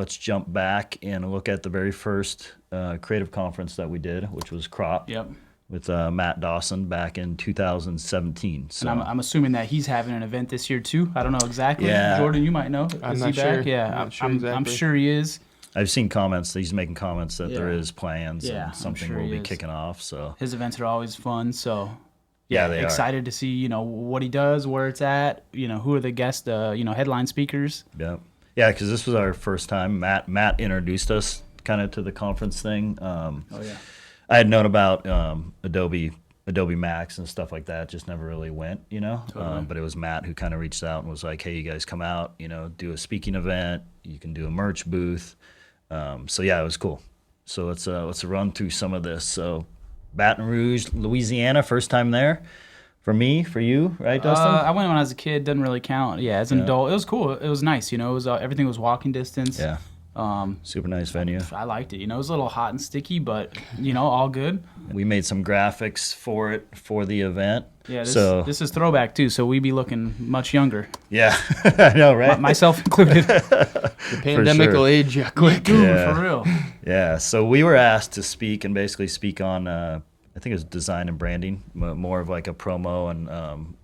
let's jump back and look at the very first creative conference that we did, which was Crop. Yep. With Matt Dawson back in 2017. So And I'm assuming that he's having an event this year too. I don't know exactly. Yeah. Jordan, you might know. I'm Is not he sure. back? Yeah, I'm not sure I'm exactly. sure he is. I've seen comments. He's making comments that there Yeah. is plans Yeah, I'm and something sure will he be is. kicking off. So His events are always fun. So yeah, they excited to see what he does, where it's at. Who are the guests? Headline speakers. are. Yeah, because this was our first time. Matt introduced us kind of to the conference thing. Oh yeah. I had known about Adobe Max and stuff like that, just never really went, Totally. but it was Matt who kind of reached out and was like, hey, you guys come out, do a speaking event, you can do a merch booth. So yeah, it was cool. So let's run through some of this. So Baton Rouge, Louisiana, first time there for me, for you, right, Dustin? I went when I was a kid. Doesn't really count. Yeah, as an adult, it was cool. It was nice. It was everything was walking distance. Yeah. Super nice venue. I liked it. It was a little hot and sticky, but all good. We made some graphics for the event. Yeah, this is throwback too, so we be looking much younger. Yeah, I know, right? Myself included. The pandemic will age you quick. Dude, Yeah. for real. Yeah, so we were asked to speak and basically speak on, I think it was design and branding, more of like a promo and,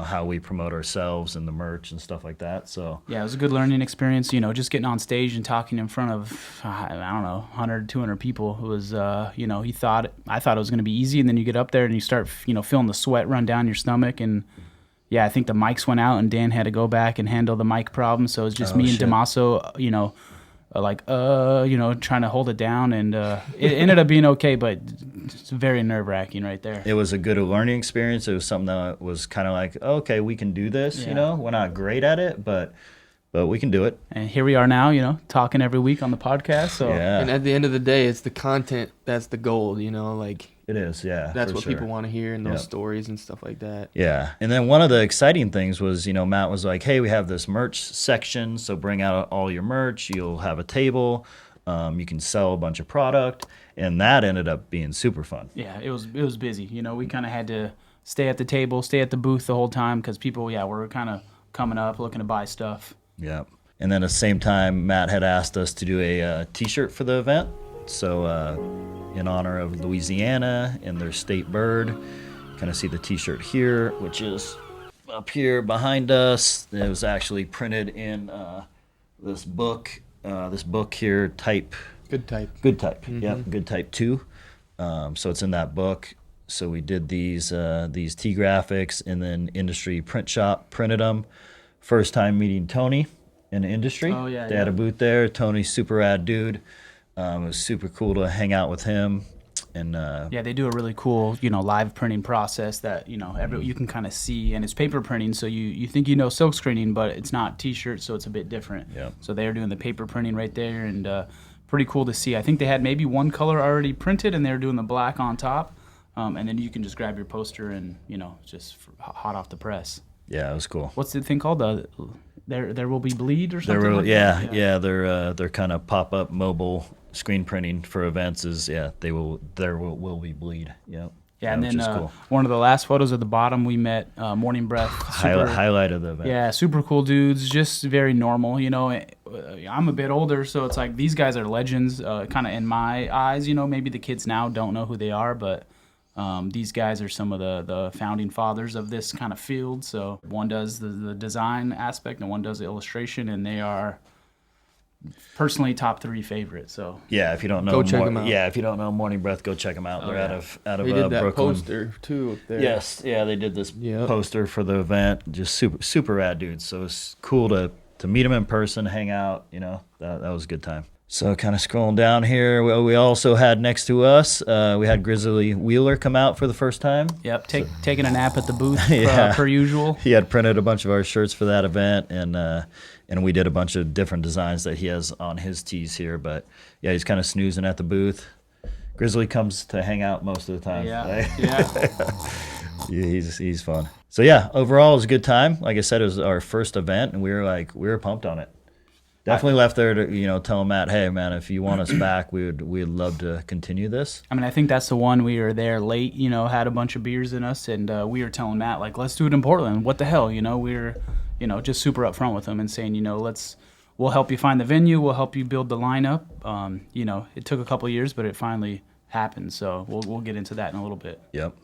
how we promote ourselves and the merch and stuff like that. So Yeah, it was a good learning experience, just getting on stage and talking in front of, I don't know, 100, 200 people. It was, I thought it was going to be easy, and then you get up there and you start, feeling the sweat run down your stomach. And yeah, I think the mics went out and Dan had to go back and handle the mic problem. So it was just me and shit. Damaso, trying to hold it down, and it ended up being okay, but it's very nerve-wracking right there. it was a good learning experience. It was something that was kind of like, okay, we can do this, Yeah. We're not great at it, but we can do it. And here we are now, talking every week on the podcast. So Yeah, And at the end of the day, it's the content that's the gold, it is, yeah. that's for what sure. people want to hear and those Yep. stories and stuff like that. Yeah. And then one of the exciting things was, Matt was like, hey, we have this merch section, so bring out all your merch. You'll have a table. You can sell a bunch of product. And that ended up being super fun. yeah, it was busy. We kind of had to stay at the table, stay at the booth the whole time because people, were kind of coming up looking to buy stuff. Yeah. And then at the same time, Matt had asked us to do a T-shirt for the event. So in honor of Louisiana and their state bird, kind of see the T-shirt here, which is up here behind us. It was actually printed in this book here, type. Good type. Good type. Yep, good type 2. So it's in that book. So we did these T graphics, and then Industry Print Shop printed them. First time meeting Tony in the industry. Oh, yeah, They had a booth there. Tony's super rad dude. It was super cool to hang out with him. And Yeah, they do a really cool, live printing process that, you can kind of see, and it's paper printing, so you think silk screening, but it's not T-shirts, so it's a bit different. Yep. So they're doing the paper printing right there, and pretty cool to see. I think they had maybe one color already printed, and they're doing the black on top, and then you can just grab your poster and, just hot off the press. yeah, it was cool. What's the thing called? There will be bleed or They're something. real, like yeah, that? yeah. They're kind of pop up mobile screen printing for events. There will be bleed. Yep. Yeah, and which then is cool. one of the last photos at the bottom, we met Morning Breath. Highlight of the event. Yeah, super cool dudes, just very normal. I'm a bit older, so it's like these guys are legends, kind of in my eyes. Maybe the kids now don't know who they are, but these guys are some of the founding fathers of this kind of field. So one does the design aspect and one does the illustration, and they are personally top 3 favorites. So Yeah, if you don't know, Go check 'em out. Yeah, if you don't know Morning Breath, go check them out. They're yeah. out of They did that Brooklyn. poster too up there. Yes, yeah, they did this Yep. poster for the event. Just super rad dudes. So it's cool to meet them in person, hang out. That was a good time. So kind of scrolling down here, we also had next to us, we had Grizzly Wheeler come out for the first time. yep, taking a nap at the booth Yeah. per usual. He had printed a bunch of our shirts for that event, and we did a bunch of different designs that he has on his tees here. But yeah, he's kind of snoozing at the booth. Grizzly comes to hang out most of the time. Yeah, right? yeah. Yeah, he's fun. So yeah, overall it was a good time. Like I said, it was our first event, and we were pumped on it. Definitely left there to tell Matt, hey man, if you want us back, we'd love to continue this. I mean, I think that's the one we were there late, had a bunch of beers in us, and we were telling Matt, like, let's do it in Portland. What the hell, we were, just super upfront with him and saying, we'll help you find the venue. We'll help you build the lineup. You know, it took a couple years, but it finally happened. So we'll get into that in a little bit. Yep.